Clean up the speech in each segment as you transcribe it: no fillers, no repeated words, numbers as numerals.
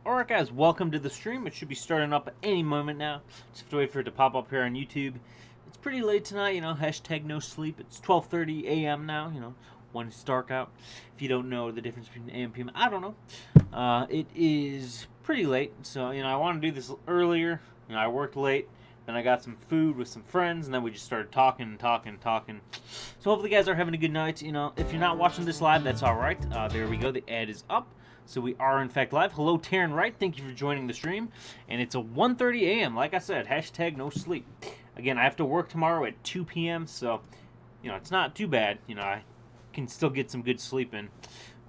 Alright guys, welcome to the stream. It should be starting up at any moment now. Just have to wait for it to pop up here on YouTube. It's pretty late tonight, you know, hashtag no sleep. It's 12:30 a.m. now, you know, when it's dark out. If you don't know the difference between AM and PM, I don't know. It is pretty late, so, you know, I want to do this earlier. You know, I worked late, then I got some food with some friends, and then we just started talking. So hopefully you guys are having a good night. You know, if you're not watching this live, that's alright. There we go, the ad is up. So we are, in fact, live. Hello, Taryn Wright. Thank you for joining the stream. And it's a 1:30 a.m. Like I said, hashtag no sleep. Again, I have to work tomorrow at 2 p.m., so, you know, it's not too bad. You know, I can still get some good sleep in.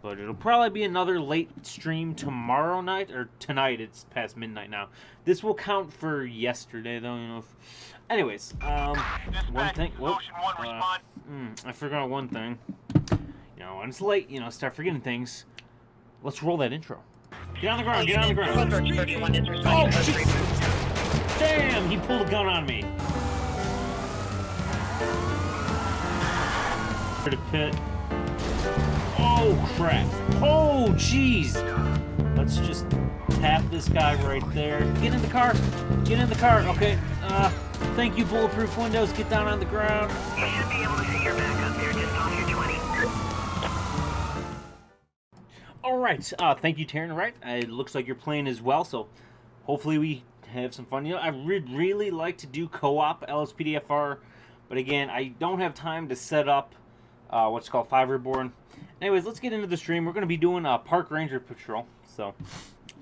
But it'll probably be another late stream tomorrow night, or tonight. It's past midnight now. This will count for yesterday, though, you know. Anyways, one thing. Whoa, I forgot one thing. You know, when it's late, you know, start forgetting things. Let's roll that intro. Get on the ground, get on the ground. Oh, shit! Damn, he pulled a gun on me. To the pit. Oh, crap. Oh, jeez. Let's just tap this guy right there. Get in the car. Get in the car. Okay. Thank you, Bulletproof Windows. Get down on the ground. You should be able to see your back up there just off your 20. Alright, thank you, Taryn. Right, it looks like you're playing as well, so hopefully we have some fun. You know, I would really like to do co-op LSPDFR, but again, I don't have time to set up what's called Fiverrboard. Anyways, let's get into the stream. We're going to be doing a Park Ranger Patrol, so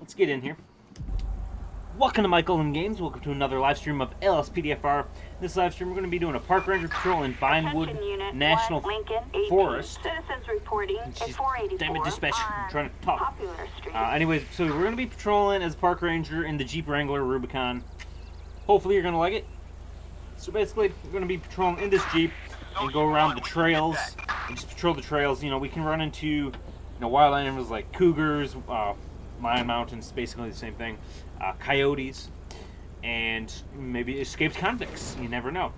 let's get in here. Welcome to Michael and Games. Welcome to another live stream of LSPDFR. This live stream, we're going to be doing a Park Ranger Patrol in Vinewood National Forest. Citizens reporting at 484 damn it, dispatch. I'm trying to talk. Popular Street. Anyways, so we're going to be patrolling as Park Ranger in the Jeep Wrangler Rubicon. Hopefully you're going to like it. So basically, we're going to be patrolling in this Jeep and go around the trails and just patrol the trails. You know, we can run into, you know, wild animals like cougars, Mayan mountains, basically the same thing. Coyotes, and maybe escaped convicts. You never know.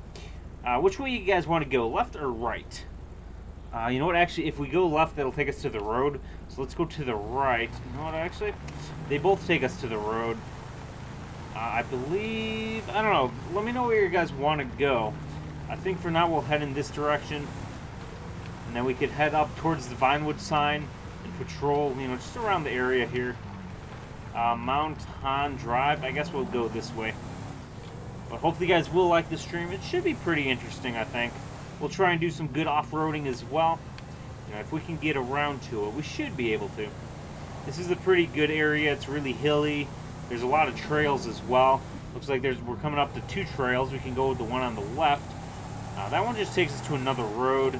Which way you guys want to go, left or right? You know what, actually, if we go left, that'll take us to the road. So let's go to the right. You know what, actually? They both take us to the road. I believe... I don't know. Let me know where you guys want to go. I think for now we'll head in this direction. And then we could head up towards the Vinewood sign and patrol, you know, just around the area here. Mount Han Drive. I guess we'll go this way. But hopefully you guys will like the stream. It should be pretty interesting, I think. We'll try and do some good off-roading as well. You know, if we can get around to it, we should be able to. This is a pretty good area. It's really hilly. There's a lot of trails as well. Looks like we're coming up to 2 trails. We can go with the one on the left. That one just takes us to another road.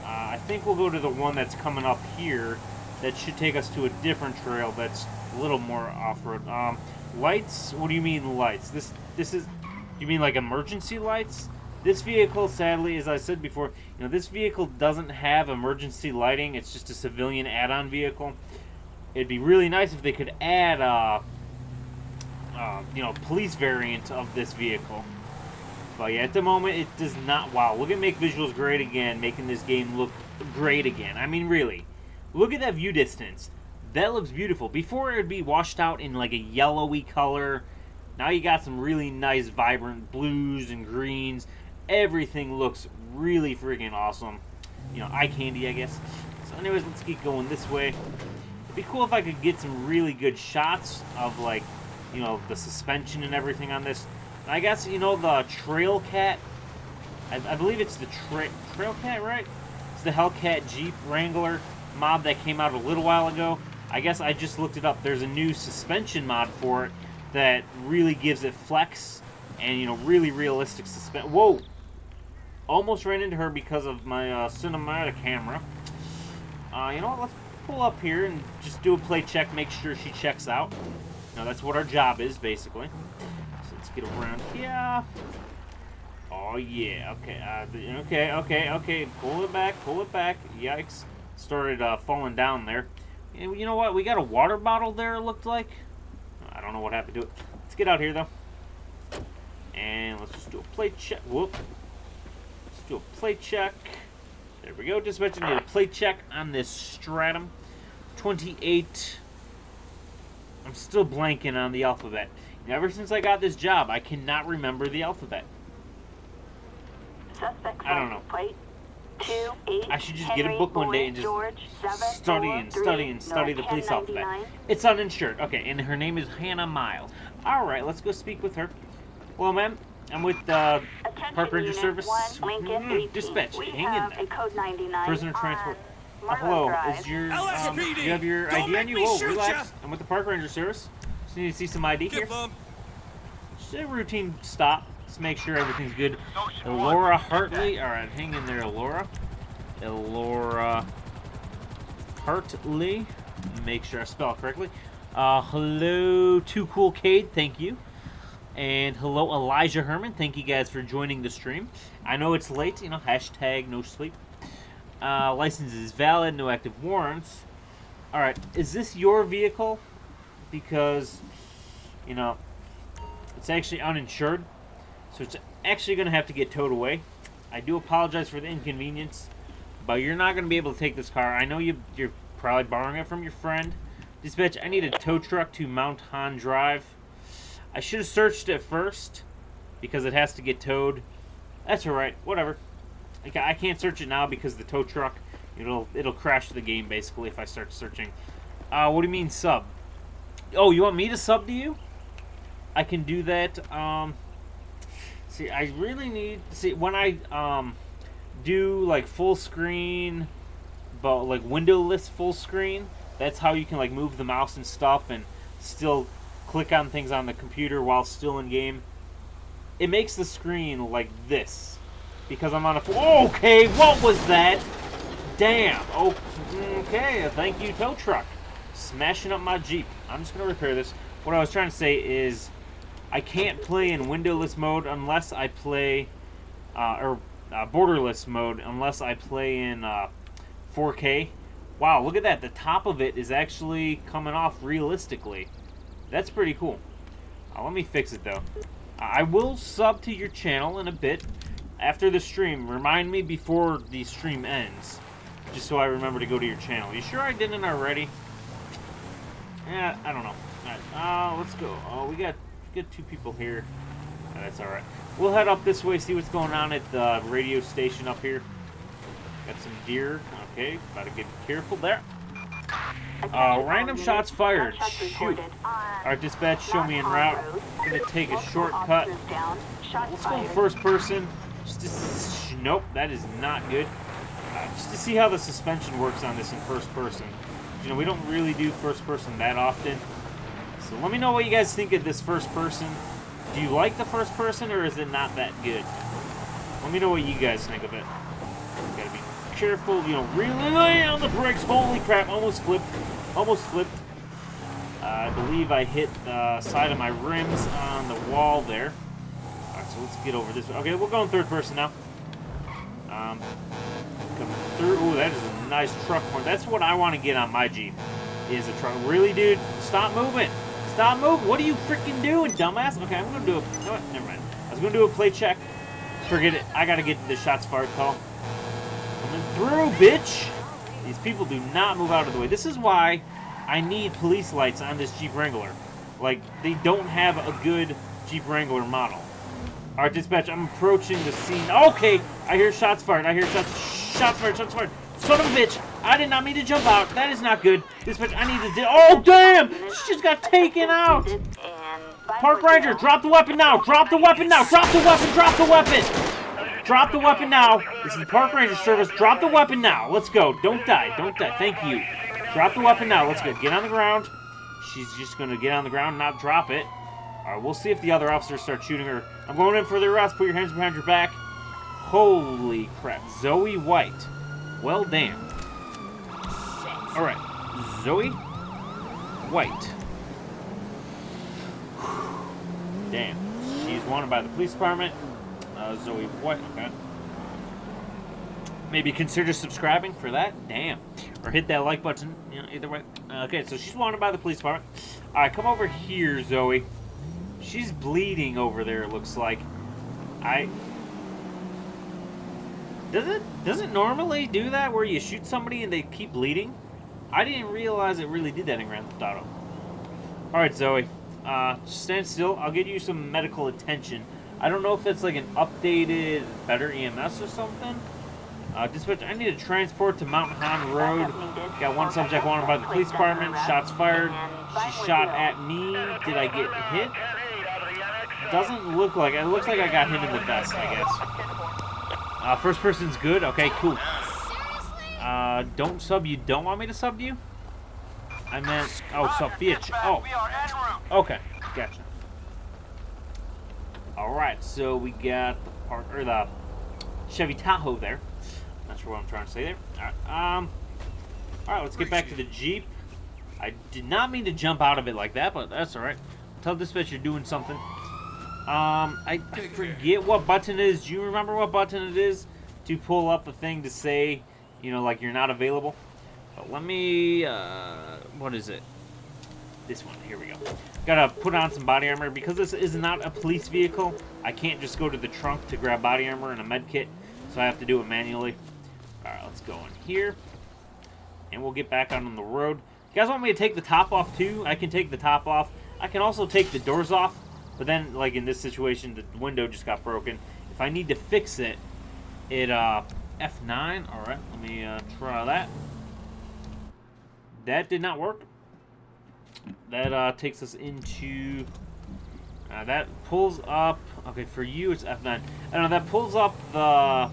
I think we'll go to the one that's coming up here. That should take us to a different trail that's a little more off-road. Lights? What do you mean lights? This is... You mean like emergency lights? This vehicle, sadly, as I said before, you know, this vehicle doesn't have emergency lighting. It's just a civilian add-on vehicle. It'd be really nice if they could add you know, police variant of this vehicle. But yeah, at the moment, it does not... Wow, look at Make Visuals Great again, making this game look great again. I mean, really. Look at that view distance. That looks beautiful. Before, it would be washed out in like a yellowy color. Now you got some really nice, vibrant blues and greens. Everything looks really freaking awesome. You know, eye candy, I guess. So anyways, let's keep going this way. It'd be cool if I could get some really good shots of, like, you know, the suspension and everything on this. And I guess, you know, the Trail Cat. I believe it's the Trail Cat, right? It's the Hellcat Jeep Wrangler mod that came out a little while ago. I guess I just looked it up. There's a new suspension mod for it that really gives it flex and, you know, really realistic suspension. Whoa! Almost ran into her because of my cinematic camera. You know what? Let's pull up here and just do a play check, make sure she checks out. Now, that's what our job is, basically. So let's get around here. Oh, yeah. Okay. Okay. Pull it back. Yikes. Started falling down there. And you know what? We got a water bottle there, it looked like. I don't know what happened to it. Let's get out here, though. And let's just do a plate check. Whoop. Let's do a plate check. There we go. Just mentioned a plate check on this Stratum. 28. I'm still blanking on the alphabet. Ever since I got this job, I cannot remember the alphabet. Suspect I don't know. Plate 28 I should just get a book one day and just study the police alphabet. It's uninsured. Okay, and her name is Hannah Miles. All right, let's go speak with her. Hello, ma'am. I'm with Park Ranger Service. Dispatch. Hang in there. Code 99 Prisoner transport. Hello. Is your do you have your ID on you? Oh, relax. I'm with the Park Ranger Service. Just need to see some ID here. Just a routine stop. Let's make sure everything's good. Elora Hartley. All right, hang in there, Elora. Elora Hartley. Make sure I spell it correctly. Hello, Too Cool Cade. Thank you. And hello, Elijah Herman. Thank you guys for joining the stream. I know it's late. You know, hashtag no sleep. License is valid. No active warrants. All right. Is this your vehicle? Because, you know, it's actually uninsured. So it's actually going to have to get towed away. I do apologize for the inconvenience, but you're not going to be able to take this car. I know you're probably borrowing it from your friend. Dispatch, I need a tow truck to Mount Han Drive. I should have searched it first because it has to get towed. That's all right. Whatever. I can't search it now because the tow truck, it'll crash the game basically if I start searching. What do you mean sub? Oh, you want me to sub to you? I can do that. See, I really need... See, when I do, like, full screen, but, like, windowless full screen, that's how you can, like, move the mouse and stuff and still click on things on the computer while still in game. It makes the screen like this. Because I'm on a... Okay, what was that? Damn. Oh, okay, thank you, tow truck. Smashing up my Jeep. I'm just going to repair this. What I was trying to say is... I can't play in windowless mode unless I play, borderless mode unless I play in 4K. Wow, look at that. The top of it is actually coming off realistically. That's pretty cool. Let me fix it, though. I will sub to your channel in a bit after the stream. Remind me before the stream ends, just so I remember to go to your channel. You sure I didn't already? Yeah, I don't know. All right, let's go. Oh, we got two people here. That's all right. We'll head up this way, see what's going on at the radio station up here. Got some deer. Okay, gotta get careful there. Random shots fired. Shoot. Our dispatch, show me en route. Gonna take a shortcut. Let's go first person. Nope, that is not good. Just to see how the suspension works on this in first person. You know, we don't really do first person that often. So let me know what you guys think of this first person. Do you like the first person, or is it not that good? Let me know what you guys think of it. Gotta be careful, you know, really lay on the brakes. Holy crap, almost flipped. Almost flipped. I believe I hit the side of my rims on the wall there. Alright, so let's get over this. Okay, we're going third person now. Coming through. Ooh, that is a nice truck horn. That's what I want to get on my Jeep, is a truck. Really, dude? Stop moving. Stop moving. What are you freaking doing, dumbass? Okay, I'm going to do a... You know what? Never mind. I was going to do a play check. Forget it. I got to get the shots fired call. Coming through, bitch. These people do not move out of the way. This is why I need police lights on this Jeep Wrangler. Like, they don't have a good Jeep Wrangler model. All right, dispatch, I'm approaching the scene. Okay, I hear shots fired. I hear shots fired, shots fired. Son of a bitch. I did not mean to jump out. That is not good. Dispatch, I need to... Oh, damn! She just got taken out. Park Ranger, drop the weapon now. Drop the weapon now. Drop the weapon. Drop the weapon. Drop the weapon now. This is the Park Ranger service. Drop the weapon now. Let's go. Don't die. Don't die. Thank you. Drop the weapon now. Let's go. Get on the ground. She's just going to get on the ground and not drop it. All right, we'll see if the other officers start shooting her. I'm going in for the arrest. Put your hands behind your back. Holy crap. Zoe White. Well, damn. All right. Zoe White. Damn. She's wanted by the police department. Zoe White. Okay. Maybe consider subscribing for that. Damn. Or hit that like button. You know, either way. Okay, so she's wanted by the police department. All right, come over here, Zoe. She's bleeding over there, it looks like. Does it normally do that where you shoot somebody and they keep bleeding? I didn't realize it really did that in Grand Theft Auto. Alright, Zoe. Stand still. I'll get you some medical attention. I don't know if that's like an updated, better EMS or something. Dispatch, I need a transport to Mountain Hon Road. Got one subject wanted by the police department. Shots fired. She shot at me. Did I get hit? Doesn't look like it. It looks like I got hit in the vest, I guess. First person's good. Okay, cool. Don't sub you. Don't want me to sub you? I meant, oh, sub bitch. Oh. Okay, gotcha. Alright, so we got the Chevy Tahoe there. Not sure what I'm trying to say there. Alright, let's get back to the Jeep. I did not mean to jump out of it like that, but that's alright. Tell dispatch you're doing something. I forget what button it is. Do you remember what button it is to pull up the thing to say, you know, like you're not available? But let me, what is it? This one, here we go. Gotta put on some body armor. Because this is not a police vehicle, I can't just go to the trunk to grab body armor and a med kit, so I have to do it manually. Alright, let's go in here. And we'll get back out on the road. You guys want me to take the top off too? I can take the top off. I can also take the doors off, but then, like in this situation, the window just got broken. If I need to fix it, F9. Alright, let me try that. That did not work. That takes us into... that pulls up... Okay, for you, it's F9. I don't know, that pulls up the...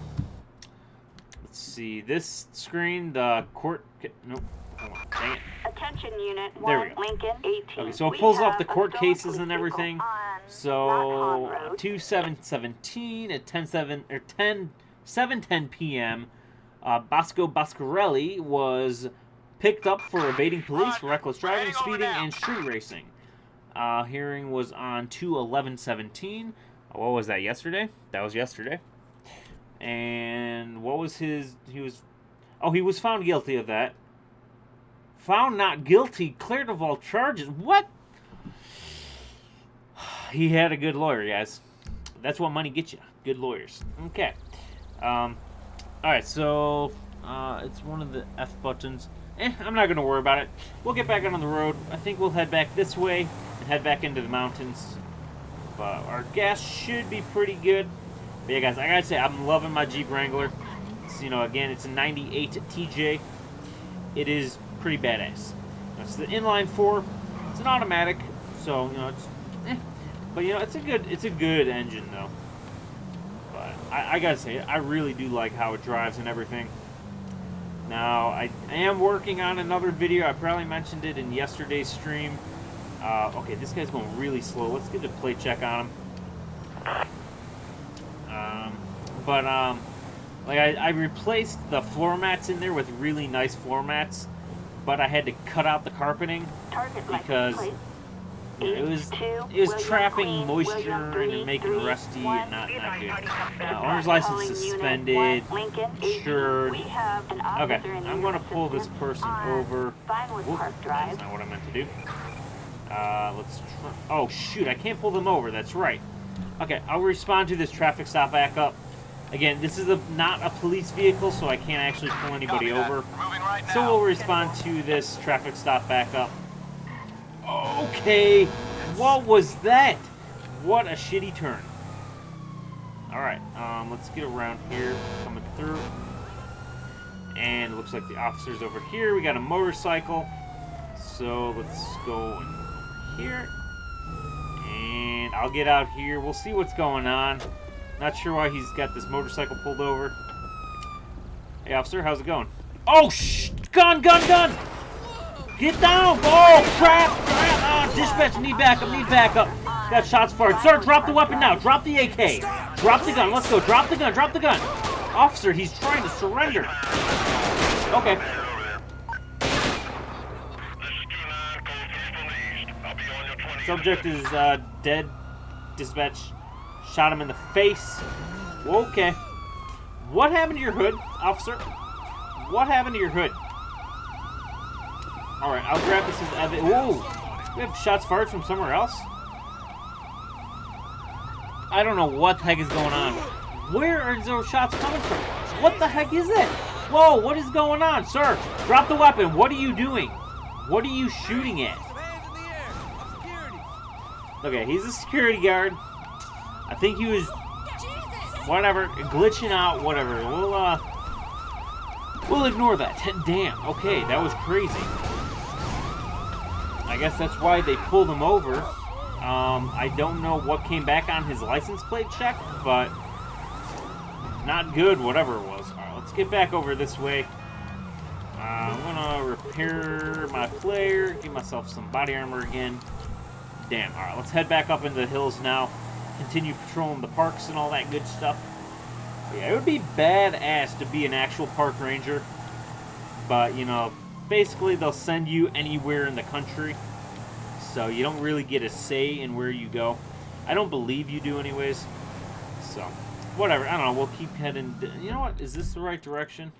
Let's see, this screen, the court... Nope. Hold on, dang it. Attention unit 1, there we go. Lincoln 18. Okay, so it pulls up the court cases and everything. So, 2/7/17 at 7:10 p.m., Bosco Boscarelli was picked up for evading police for reckless driving, speeding, and street racing. Hearing was on 2/11/17. What was that, yesterday? That was yesterday. And what was his... he was found guilty of that. Found not guilty, cleared of all charges. What? He had a good lawyer, guys. That's what money gets you. Good lawyers. Okay. Alright, so... it's one of the F buttons. I'm not going to worry about it. We'll get back out on the road. I think we'll head back this way and head back into the mountains. But our gas should be pretty good. But yeah, guys, I gotta say, I'm loving my Jeep Wrangler. It's, you know, again, it's a 98 TJ. It is pretty badass. It's the inline 4. It's an automatic, so, you know, it's... But, you know, it's a good engine, though. But I gotta say, I really do like how it drives and everything. Now, I am working on another video. I probably mentioned it in yesterday's stream. Okay, this guy's going really slow. Let's get a plate check on him. Like, I replaced the floor mats in there with really nice floor mats, but I had to cut out the carpeting because it was trapping moisture and making rusty and not good. Owner's license suspended. Sure. Okay, I'm going to pull this person over. Whoop, that's not what I meant to do. Let's try. Oh, shoot, I can't pull them over. That's right. Okay, I'll respond to this traffic stop back up. Again, this is not a police vehicle, so I can't actually pull anybody over. So we'll respond to this traffic stop back up. Okay, what was that? What a shitty turn. Alright, let's get around here, coming through. And it looks like the officer's over here. We got a motorcycle. So let's go over here. And I'll get out here. We'll see what's going on. Not sure why he's got this motorcycle pulled over. Hey, officer, how's it going? Oh, gun! Get down! Oh, crap! Oh, dispatch, need backup. Got shots fired. Sir, drop the weapon now. Drop the AK. Drop the gun. Let's go. Drop the gun. Officer, he's trying to surrender. Okay. Subject is dead. Dispatch shot him in the face. Okay. What happened to your hood, officer? What happened to your hood? Alright, I'll grab this as evidence. Whoa! We have shots fired from somewhere else? I don't know what the heck is going on. Where are those shots coming from? What the heck is it? Whoa, what is going on? Sir, drop the weapon. What are you doing? What are you shooting at? Okay, he's a security guard. I think he was, whatever, glitching out, whatever. We'll ignore that. Damn, okay, that was crazy. I guess that's why they pulled him over. I don't know what came back on his license plate check, but not good, whatever it was. Alright, let's get back over this way. I'm gonna repair my player, give myself some body armor again. Damn, alright, let's head back up into the hills now. Continue patrolling the parks and all that good stuff. Yeah, it would be badass to be an actual park ranger. But, you know, basically they'll send you anywhere in the country. So you don't really get a say in where you go. I don't believe you do anyways. So, whatever. I don't know. We'll keep heading. You know what? Is this the right direction?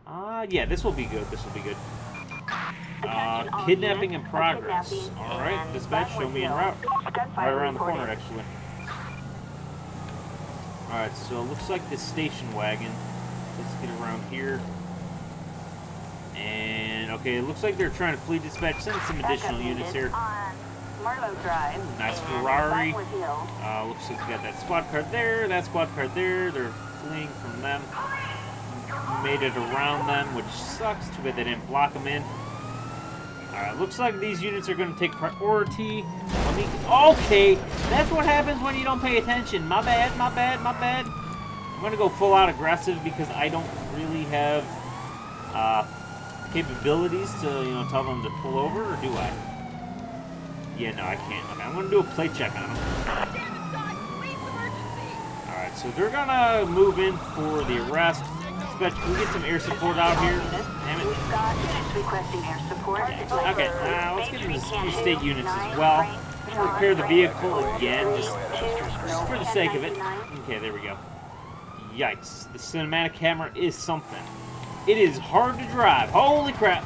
Yeah, this will be good. This will be good. Kidnapping in progress. Alright, dispatch, show me en route. Right around the corner, actually. Alright, so it looks like this station wagon. Let's get around here. And, okay, it looks like they're trying to flee dispatch. Send some additional units here. Nice Ferrari. Looks like we got that squad car there, that squad car there. They're fleeing from them. Made it around them, which sucks. Too bad they didn't block them in. Alright, looks like these units are going to take priority. Okay, that's what happens when you don't pay attention. My bad, my bad, my bad. I'm going to go full out aggressive because I don't really have capabilities to, you know, tell them to pull over, or do I? Yeah, no, I can't. Okay, I'm going to do a plate check on them. Alright, so they're going to move in for the arrest. Can we get some air support out here? Damn it. Yeah. Okay, let's get into some state units as well. Repair the vehicle again, just for the sake of it. Okay, there we go. Yikes. The cinematic camera is something. It is hard to drive. Holy crap.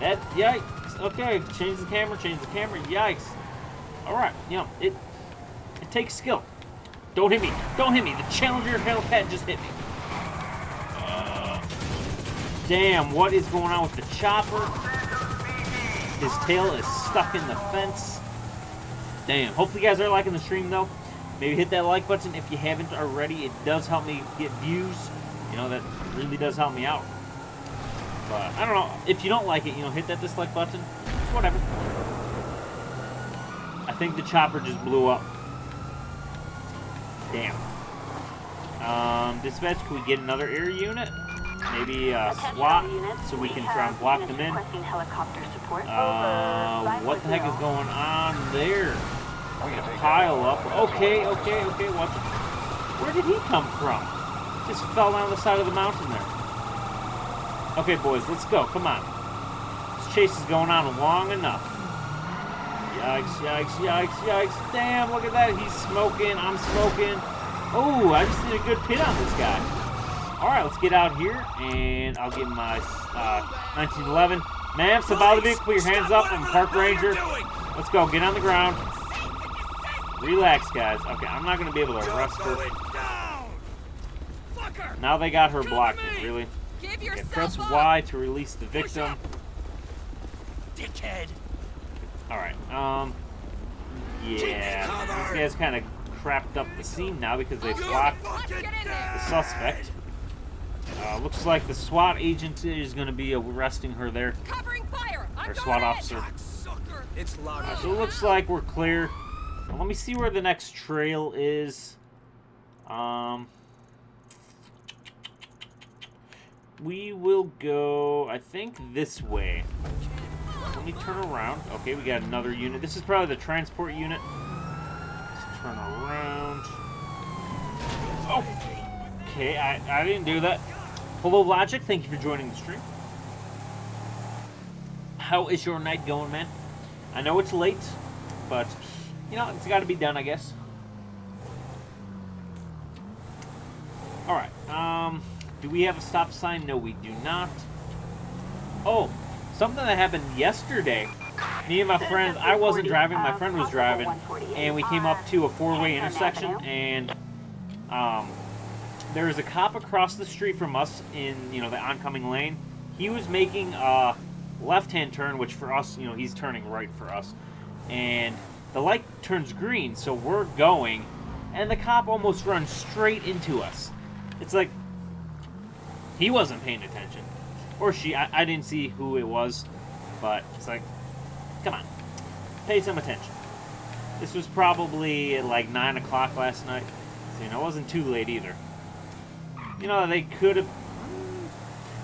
That, yikes. Okay, change the camera, yikes. Alright, you know, it takes skill. Don't hit me. Don't hit me. The Challenger Hellcat just hit me. Damn, what is going on with the chopper? His tail is stuck in the fence. Damn. Hopefully you guys are liking the stream, though. Maybe hit that like button if you haven't already. It does help me get views. You know, that really does help me out. But, I don't know. If you don't like it, you know, hit that dislike button. Whatever. I think the chopper just blew up. Damn. Dispatch, can we get another air unit? Maybe SWAT, so we can try and block them in. What the heck is going on there? Pile up. Okay, watch it. Where did he come from? Just fell down the side of the mountain there. Okay, boys, let's go. Come on. This chase is going on long enough. Yikes. Damn, look at that. He's smoking. I'm smoking. Oh, I just did a good pit on this guy. Alright, let's get out here, and I'll get my 1911. Ma'am, step out of the vehicle, put your hands up. I'm a park ranger. Let's go, get on the ground. Relax, guys. Okay, I'm not going to be able to arrest her. Now they got her blocked in, really. Okay, press Y to release the victim. Dickhead. Alright, yeah. These guys kind of crapped up the scene now because they blocked the suspect. Looks like the SWAT agent is going to be arresting her there. Or SWAT officer. So it looks like we're clear. Well, let me see where the next trail is. We will go, I think, this way. Let me turn around. Okay, we got another unit. This is probably the transport unit. Let's turn around. Oh! Okay, I didn't do that. Hello, Logic. Thank you for joining the stream. How is your night going, man? I know it's late, but, you know, it's got to be done, I guess. Alright, do we have a stop sign? No, we do not. Oh, something that happened yesterday. Me and my friend, I wasn't driving, my friend was driving, and we came up to a four-way intersection, and, there was a cop across the street from us in, you know, the oncoming lane. He was making a left-hand turn, which for us, you know, he's turning right for us. And the light turns green, so we're going, and the cop almost runs straight into us. It's like he wasn't paying attention. Or she. I didn't see who it was, but it's like, come on, pay some attention. This was probably at like 9 o'clock last night, so, you know, it wasn't too late either. You know, they could have,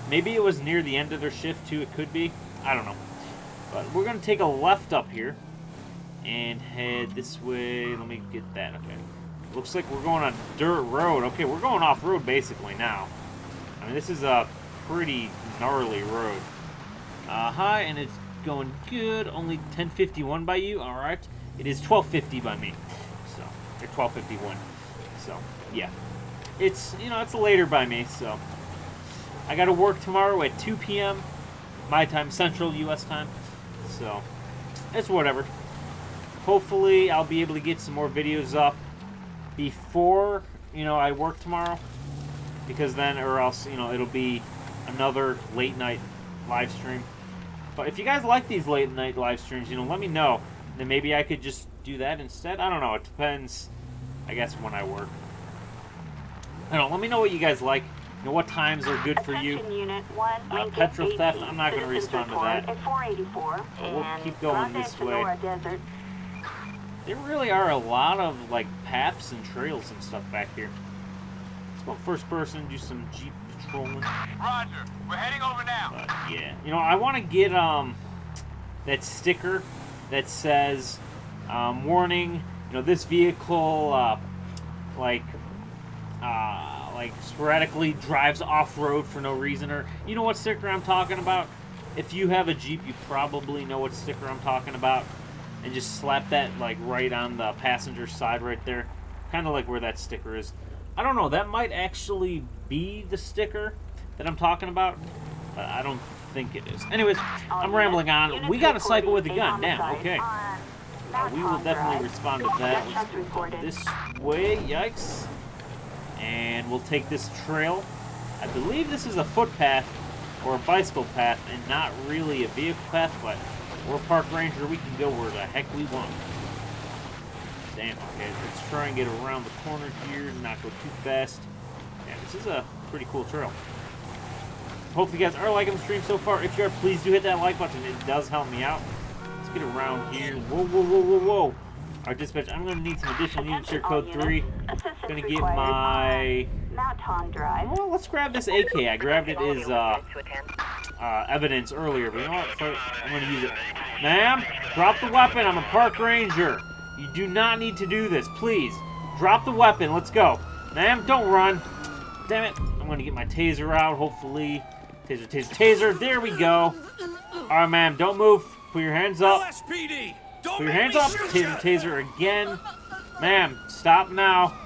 maybe it was near the end of their shift too, it could be. I don't know. But we're going to take a left up here and head this way. Let me get that. Okay. Looks like we're going on dirt road. Okay, we're going off-road basically now. I mean, this is a pretty gnarly road. Hi, and it's going good. Only 10:51 by you. All right. It is 12:50 by me. So, or 12:51. So, yeah. It's, you know, it's later by me, so. I got to work tomorrow at 2 p.m. my time, Central U.S. time. So, it's whatever. Hopefully, I'll be able to get some more videos up before, you know, I work tomorrow. Because then, or else, you know, it'll be another late night live stream. But if you guys like these late night live streams, you know, let me know. Then maybe I could just do that instead. I don't know. It depends, I guess, when I work. I don't know. Let me know what you guys like. You know, what times are good for you. Petrol theft, I'm not going to respond to that. But we'll keep going this way. There really are a lot of, like, paths and trails and stuff back here. Let's go first person, do some Jeep patrolling. Roger, we're heading over now. But, yeah. You know, I want to get, that sticker that says, warning, you know, this vehicle, like sporadically drives off-road for no reason, or you know what sticker I'm talking about? If you have a Jeep, you probably know what sticker I'm talking about, and just slap that like right on the passenger side right there, kind of like where that sticker is. I don't know, that might actually be the sticker that I'm talking about, but I don't think it is. Anyways, I'm rambling on. We got a cycle with a gun. Damn, okay. We will definitely respond to that. Let's go this way. Yikes. And we'll take this trail. I believe this is a footpath or a bicycle path and not really a vehicle path, but we're a park ranger. We can go where the heck we want. Damn, okay. Let's try and get around the corner here and not go too fast. Yeah, this is a pretty cool trail. Hopefully you guys are liking the stream so far. If you are, please do hit that like button. It does help me out. Let's get around here. Whoa, whoa, whoa, whoa, whoa. Alright, dispatch, I'm going to need some additional unit share code 3. Going to get my... Well, let's grab this AK. I grabbed it as evidence earlier, but you know what? I'm going to use it. Ma'am, drop the weapon. I'm a park ranger. You do not need to do this. Please, drop the weapon. Let's go. Ma'am, don't run. Damn it. I'm going to get my taser out, hopefully. Taser, taser, taser. There we go. Alright, ma'am, don't move. Put your hands up. LSPD! Put your hands up. Taser, taser again. Ma'am, stop now.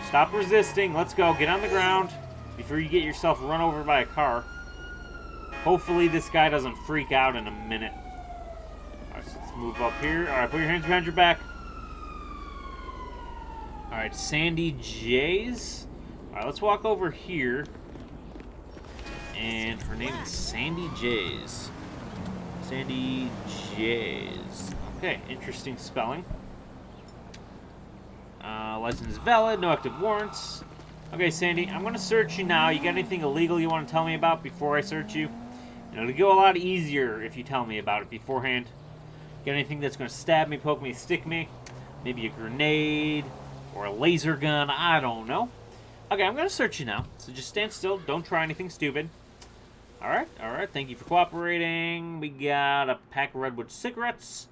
Stop resisting. Let's go. Get on the ground before you get yourself run over by a car. Hopefully this guy doesn't freak out in a minute. Alright, so let's move up here. Alright, put your hands behind your back. Alright, Sandy J's. Alright, let's walk over here. And her name is Sandy J's. Sandy J's. Okay, interesting spelling. License is valid, no active warrants. Okay, Sandy, I'm going to search you now. You got anything illegal you want to tell me about before I search you? And it'll go a lot easier if you tell me about it beforehand. Got anything that's going to stab me, poke me, stick me? Maybe a grenade or a laser gun, I don't know. Okay, I'm going to search you now. So just stand still, don't try anything stupid. Alright, thank you for cooperating. We got a pack of Redwood cigarettes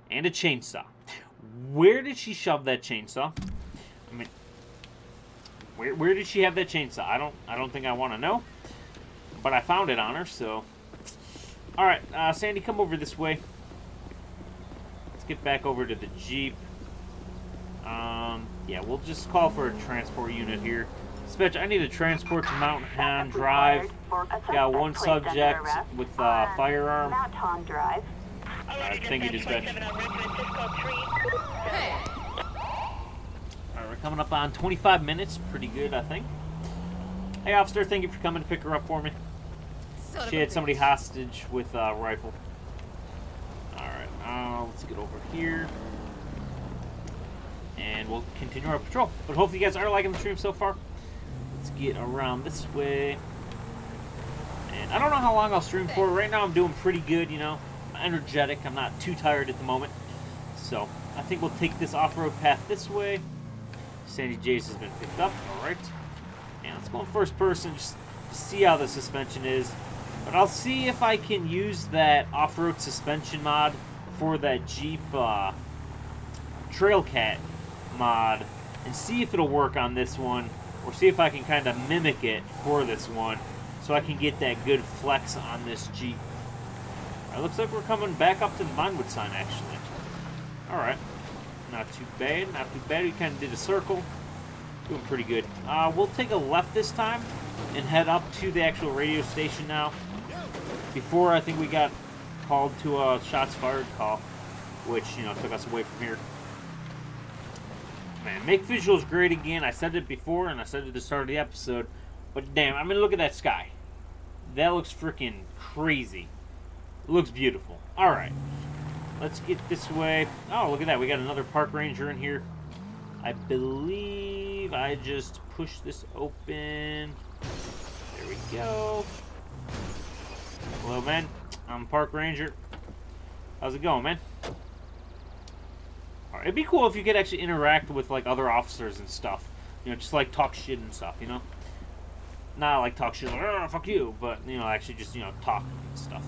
and a chainsaw. Where did she shove that chainsaw? I mean, where did she have that chainsaw? I don't think I want to know. But I found it on her, so. Alright, Sandy, come over this way. Let's get back over to the Jeep. Yeah, we'll just call for a transport unit here. Dispatch, I need a transport to Mountain Hon Drive. Got one subject with a firearm. Alright, thank you, dispatch. Alright, we're coming up on 25 minutes. Pretty good, I think. Hey, officer, thank you for coming to pick her up for me. She had somebody hostage with a rifle. Alright, let's get over here. and we'll continue our patrol. But hopefully you guys are liking the stream so far. Let's get around this way. And I don't know how long I'll stream for. Right now I'm doing pretty good, you know. I'm energetic. I'm not too tired at the moment. So I think we'll take this off-road path this way. Sandy J's has been picked up. Alright. And let's go in first person just to see how the suspension is. But I'll see if I can use that off-road suspension mod for that Jeep Trailcat mod and see if it'll work on this one, or see if I can kind of mimic it for this one so I can get that good flex on this Jeep. Alright, looks like we're coming back up to the Vinewood sign actually. Alright, not too bad, not too bad. We kind of did a circle. Doing pretty good. We'll take a left this time and head up to the actual radio station now. Before, I think we got called to a shots fired call, which, you know, took us away from here. Man, make visuals great again. I said it before, and I said it at the start of the episode, but damn, I mean, look at that sky. That looks freaking crazy. It looks beautiful. Alright, let's get this way. Oh, look at that. We got another park ranger in here. I believe I just pushed this open. There we go. Hello, man. I'm Park Ranger. How's it going, man? Alright, it'd be cool if you could actually interact with, like, other officers and stuff. You know, just, like, talk shit and stuff, you know? Not, like, talk shit like, oh, fuck you, but, you know, actually just, you know, talk and stuff.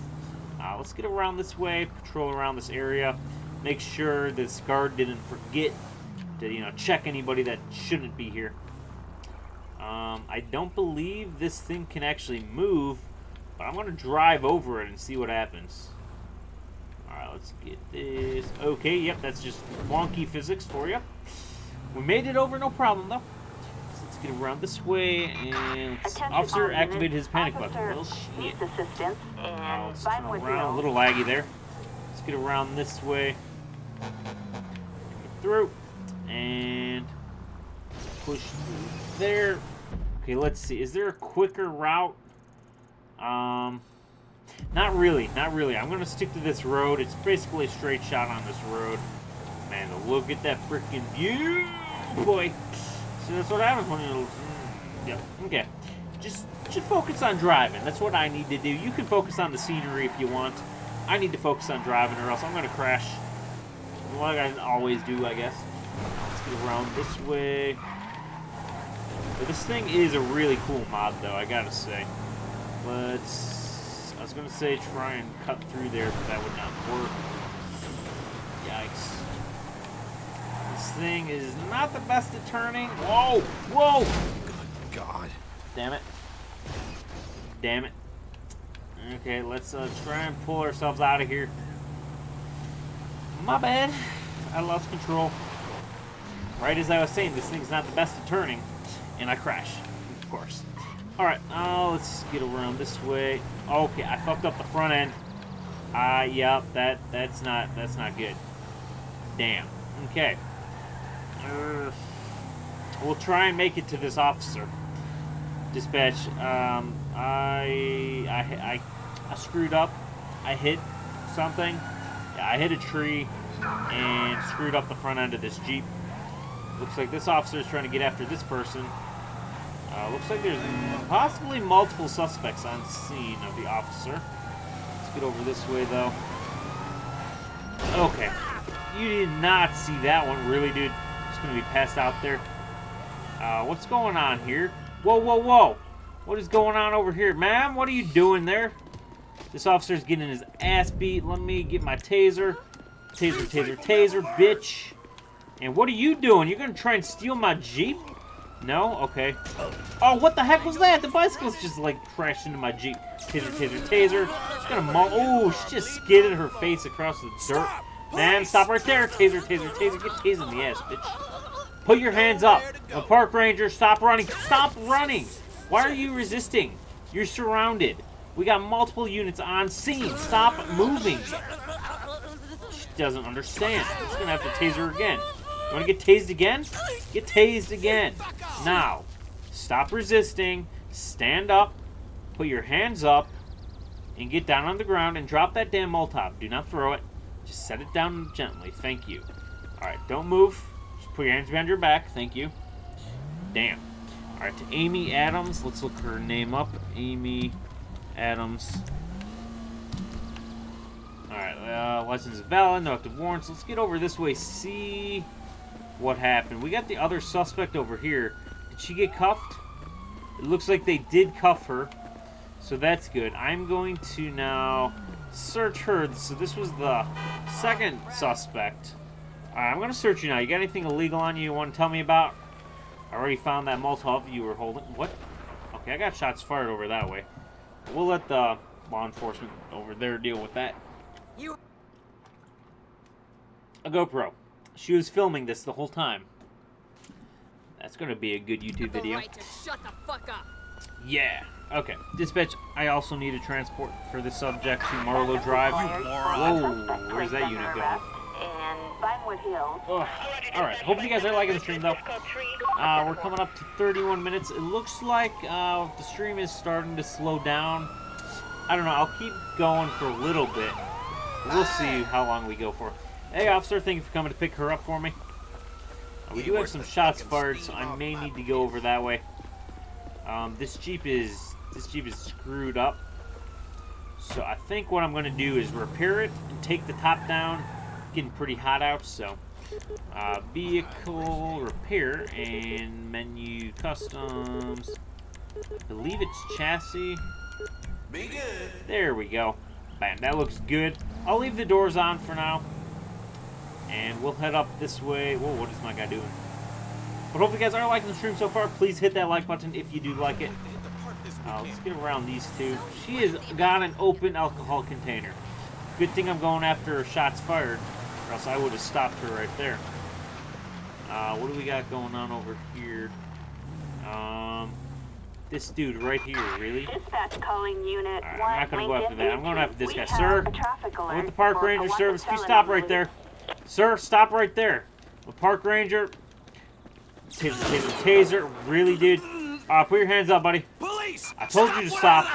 Let's get around this way, patrol around this area, make sure this guard didn't forget to, you know, check anybody that shouldn't be here. I don't believe this thing can actually move, but I'm going to drive over it and see what happens. Alright, let's get this. Okay, yep, that's just wonky physics for you. We made it over, no problem, though. So let's get around this way, and officer activated his panic button. Well, shit. Assistance and Let's turn around. A little laggy there. Let's get around this way. Get through. And push through there. Okay, let's see. Is there a quicker route? Not really, not really. I'm gonna stick to this road. It's basically a straight shot on this road. Man, look at that freaking view, boy. See, that's what happens when you. Yeah. Okay. Just focus on driving. That's what I need to do. You can focus on the scenery if you want. I need to focus on driving, or else I'm gonna crash. Like I always do, I guess. Let's get around this way. But this thing is a really cool mod, though, I gotta say. I was gonna say try and cut through there, but that would not work. Yikes. This thing is not the best at turning. Whoa! Whoa! Good God. Damn it. Damn it. Okay, let's try and pull ourselves out of here. My bad. I lost control. Right as I was saying, this thing's not the best at turning. And I crash, of course. Alright, let's get around this way. Okay, I fucked up the front end. Yep, that's not good. Damn. Okay. We'll try and make it to this officer. Dispatch, I screwed up. I hit something. Yeah, I hit a tree and screwed up the front end of this Jeep. Looks like this officer is trying to get after this person. Looks like there's possibly multiple suspects on scene of the officer. Let's get over this way, though. Okay. You did not see that one, really, dude. Just gonna be passed out there. What's going on here? Whoa, whoa, whoa! What is going on over here? Ma'am, what are you doing there? This officer's getting his ass beat. Let me get my taser. Taser, taser, taser, bitch. And what are you doing? You're gonna try and steal my Jeep? No? Okay. Oh, what the heck was that? The bicycle's just, like, crashed into my Jeep. Taser, taser, taser. She's gonna oh, she just skidded her face across the dirt. Man, stop right there. Taser, taser, taser. Get tased in the ass, bitch. Put your hands up. A park ranger, stop running. Stop running. Why are you resisting? You're surrounded. We got multiple units on scene. Stop moving. She doesn't understand. I'm just gonna have to tase her again. You want to get tased again? Get tased again. Now, stop resisting. Stand up. Put your hands up. And get down on the ground and drop that damn Molotov. Do not throw it. Just set it down gently. Thank you. Alright, don't move. Just Put your hands behind your back. Thank you. Damn. Alright, to Amy Adams. Let's look her name up. Amy Adams. Alright, license is valid. No active warrants. Let's get over this way. See what happened. We got the other suspect over here. Did she get cuffed? It looks like they did cuff her. So that's good. I'm going to now search her. So this was the second suspect. Alright, I'm going to search you now. You got anything illegal on you want to tell me about? I already found that Molotov you were holding. What? Okay, I got shots fired over that way. We'll let the law enforcement over there deal with that. A GoPro. She was filming this the whole time. That's going to be a good YouTube video. Right to shut the fuck up. Yeah. Okay. Dispatch, I also need a transport for this subject to Marlowe Drive. Whoa, where's that unit going? And Vinewood Hills. Alright, hope you guys are liking the stream, though. We're coming up to 31 minutes. It looks like the stream is starting to slow down. I don't know, I'll keep going for a little bit. We'll see how long we go for. Hey, officer, thank you for coming to pick her up for me. We do have some shots fired, so I may need to go over that way. This Jeep is screwed up. So I think what I'm going to do is repair it and take the top down. Getting pretty hot out, so vehicle repair and Menyoo customs. I believe it's chassis. Be good. There we go. Bam, that looks good. I'll leave the doors on for now. And we'll head up this way. Whoa, what is my guy doing? But hopefully you guys are liking the stream so far. Please hit that like button if you do like it. Let's get around these two. She has got an open alcohol container. Good thing I'm going after shots fired, or else I would have stopped her right there. What do we got going on over here? This dude right here, really? Dispatch calling unit. Alright, I'm not going to go after that. I'm going after this We guy. have Sir, a traffic I'm alert with the Park for Ranger a service. Can you felony stop right release. there? Sir, stop right there. The Park Ranger. Taser. Really, dude? Put your hands up, buddy. Police! I told you to stop.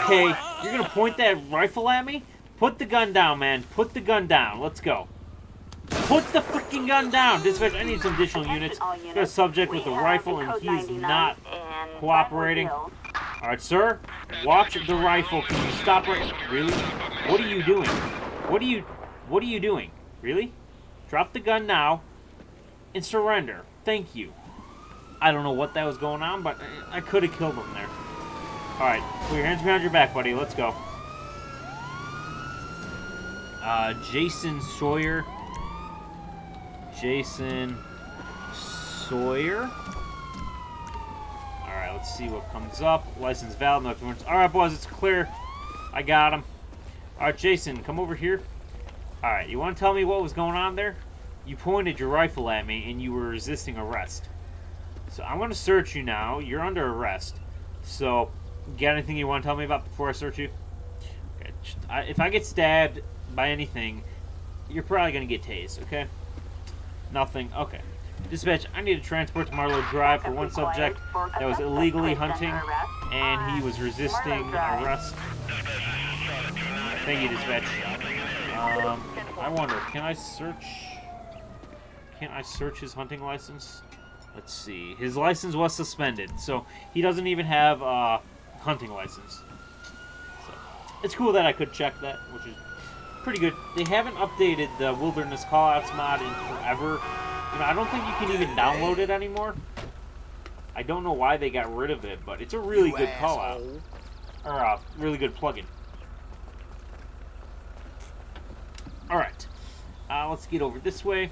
Okay, you're going to point that rifle at me? Put the gun down, man. Put the gun down. Let's go. Put the freaking gun down. Dispatch, I need some additional units. Got a subject with a rifle, and he is not cooperating. Alright, sir. Watch the rifle. Can you stop right... Really? What are you doing? What are you doing? Really? Drop the gun now and surrender. Thank you. I don't know what that was going on, but I could have killed him there. Alright, put your hands behind your back, buddy. Let's go. Jason Sawyer. Jason Sawyer. Alright, let's see what comes up. License valid. No warrants. Alright, boys, it's clear. I got him. Alright, Jason, come over here. Alright, you want to tell me what was going on there? You pointed your rifle at me and you were resisting arrest. So I'm going to search you now. You're under arrest. So, got anything you want to tell me about before I search you? Okay. If I get stabbed by anything, you're probably going to get tased, okay? Nothing. Okay. Dispatch, I need a transport to Marlowe Drive for one subject that was illegally hunting, and he was resisting arrest. Thank you, Dispatch. I wonder, can I search his hunting license? Let's see. His license was suspended, so he doesn't even have a hunting license. So, it's cool that I could check that, which is pretty good. They haven't updated the Wilderness Callouts mod in forever. You know, I don't think you can even download it anymore. I don't know why they got rid of it, but it's a really good callout. Or a really good plugin. Alright. Let's get over this way.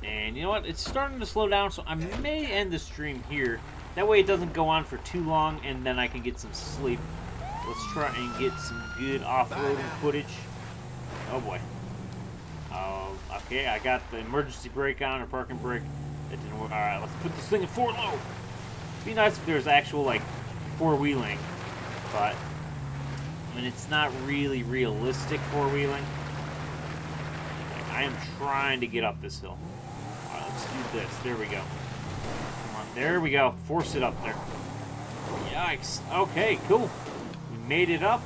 And you know what? It's starting to slow down, so I may end the stream here. That way it doesn't go on for too long, and then I can get some sleep. Let's try and get some good off-roading footage. Oh boy. Okay, I got the emergency brake on, or parking brake. That didn't work. Alright, let's put this thing in 4 low. It'd be nice if there was actual, like, 4-wheeling. But, I mean, it's not really realistic 4-wheeling. I am trying to get up this hill. Alright, let's do this. There we go. Come on, there we go. Force it up there. Yikes. Okay, cool. We made it up.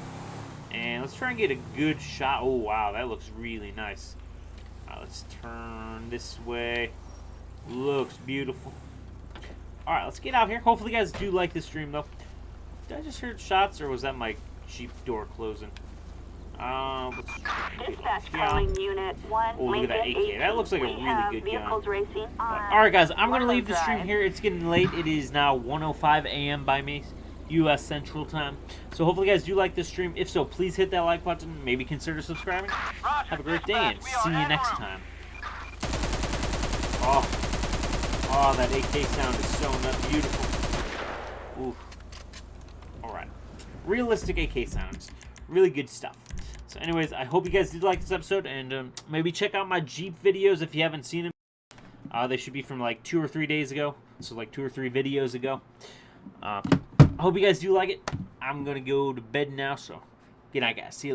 And let's try and get a good shot. Oh, wow, that looks really nice. Alright, let's turn this way. Looks beautiful. Alright, let's get out here. Hopefully you guys do like this stream, though. Did I just hear shots, or was that my Jeep door closing? Let's Dispatch calling Unit 1. Oh, look at that AK. That looks like a We really have good vehicles gun. racing on Alright, guys, I'm going to leave the Wrangler stream Drive. here. It's getting late. It is now 1:05 a.m. by me, U.S. Central Time. So hopefully you guys do like this stream. If so, please hit that like button. Maybe consider subscribing. Roger, Have a great day, and dispatch, we are see you en next route. time. Oh, that AK sound is so nuts. Beautiful. Ooh. Alright. Realistic AK sounds. Really good stuff. So anyways, I hope you guys did like this episode, and maybe check out my Jeep videos if you haven't seen them. They should be from like 2 or 3 days ago. So like 2 or 3 videos ago. I hope you guys do like it. I'm going to go to bed now, so good night, guys. See you later.